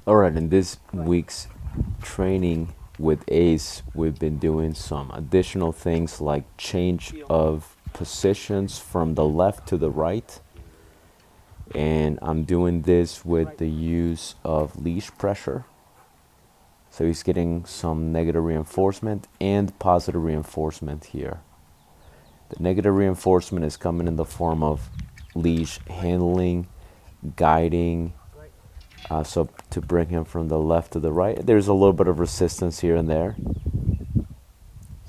Alright, in this week's training with Ace, we've been doing some additional things like change of positions from the left to the right. And I'm doing this with the use of leash pressure. So he's getting some negative reinforcement and positive reinforcement here. The negative reinforcement is coming in the form of leash handling, guiding, so to bring him from the left to the right. There's a little bit of resistance here and there.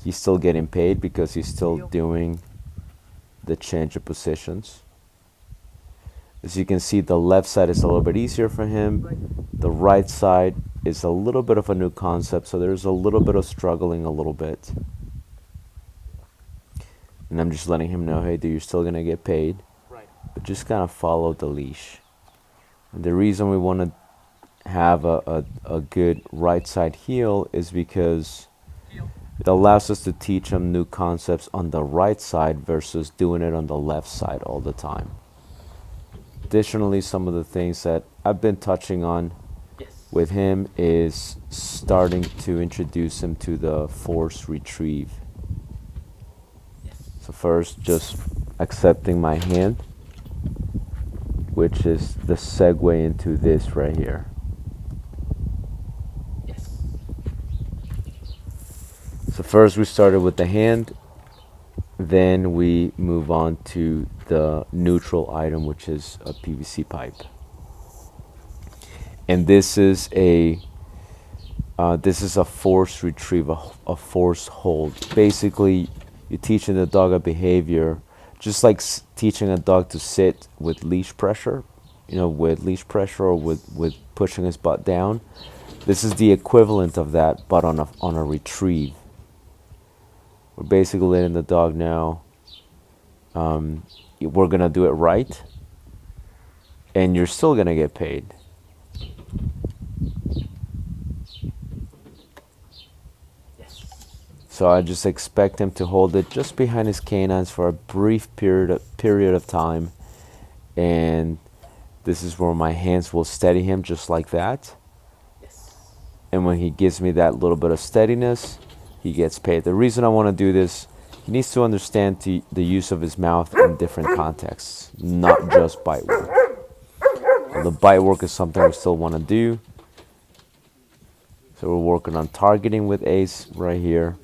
He's still getting paid because he's still doing the change of positions. As you can see, the left side is a little bit easier for him. The right side is a little bit of a new concept, so there's a little bit of struggling a little bit. And I'm just letting him know, hey, dude, you're still going to get paid. But just kind of follow the leash. And the reason we want to have a good right side heel is because it allows us to teach him new concepts on the right side versus doing it on the left side all the time. Additionally, some of the things that I've been touching on with him is starting to introduce him to the ForceRetrieve. So first, just accepting my hand, which is the segue into this right here. So first we started with the hand, then we move on to the neutral item, which is a PVC pipe. And this is a ForceRetrieve, a ForceHold. Basically, you're teaching the dog a behavior, just like teaching a dog to sit with leash pressure, with leash pressure or with pushing his butt down. This is the equivalent of that, but on a retrieve. We're basically letting the dog know we're gonna do it right, and you're still gonna get paid. So I just expect him to hold it just behind his canines for a brief period of time, and this is where my hands will steady him just like that. And when he gives me that little bit of steadiness, he gets paid. The reason I want to do this, he needs to understand the use of his mouth in different contexts, not just bite work. And the bite work is something we still want to do. So we're working on targeting with Ace right here.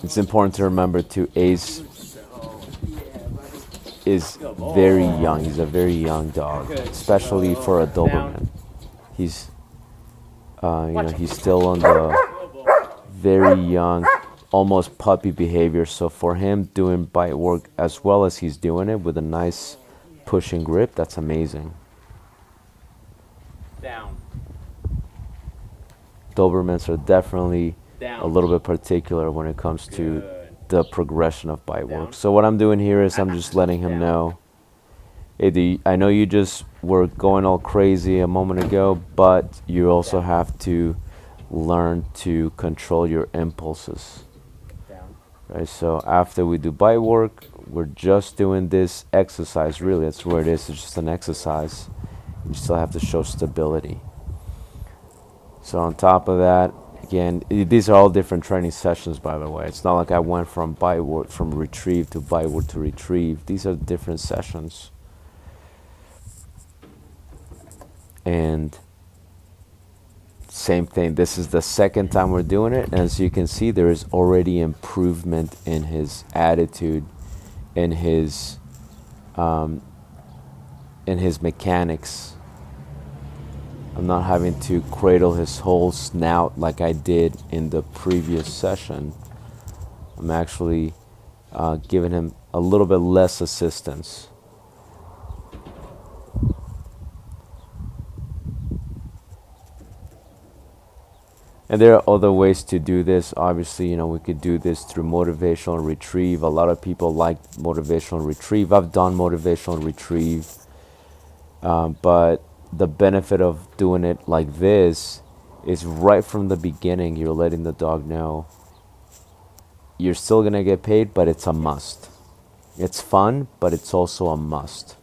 It's important to remember too, Ace is very young. He's a very young dog, especially for a Doberman. He's he's still on the very young, almost puppy behavior. So for him doing bite work as well as he's doing it with a nice pushing grip, that's amazing. Dobermans are definitely a little bit particular when it comes to the progression of bite work. So what I'm doing here is I'm just letting him know, hey, I know you just were going all crazy a moment ago, but you also have to learn to control your impulses. Right, so after we do bite work, we're just doing this exercise. Really, that's where it is. It's just an exercise. You still have to show stability. So on top of that, again, these are all different training sessions, by the way. It's not like I went from bite work, from retrieve to bite work to retrieve. These are different sessions. And same thing, this is the second time we're doing it. And as you can see, there is already improvement in his attitude, in his mechanics. I'm not having to cradle his whole snout like I did in the previous session. I'm actually giving him a little bit less assistance. And there are other ways to do this. Obviously, we could do this through motivational retrieve. A lot of people like motivational retrieve. I've done motivational retrieve, but the benefit of doing it like this is right from the beginning, you're letting the dog know you're still going to get paid, but it's a must. It's fun, but it's also a must.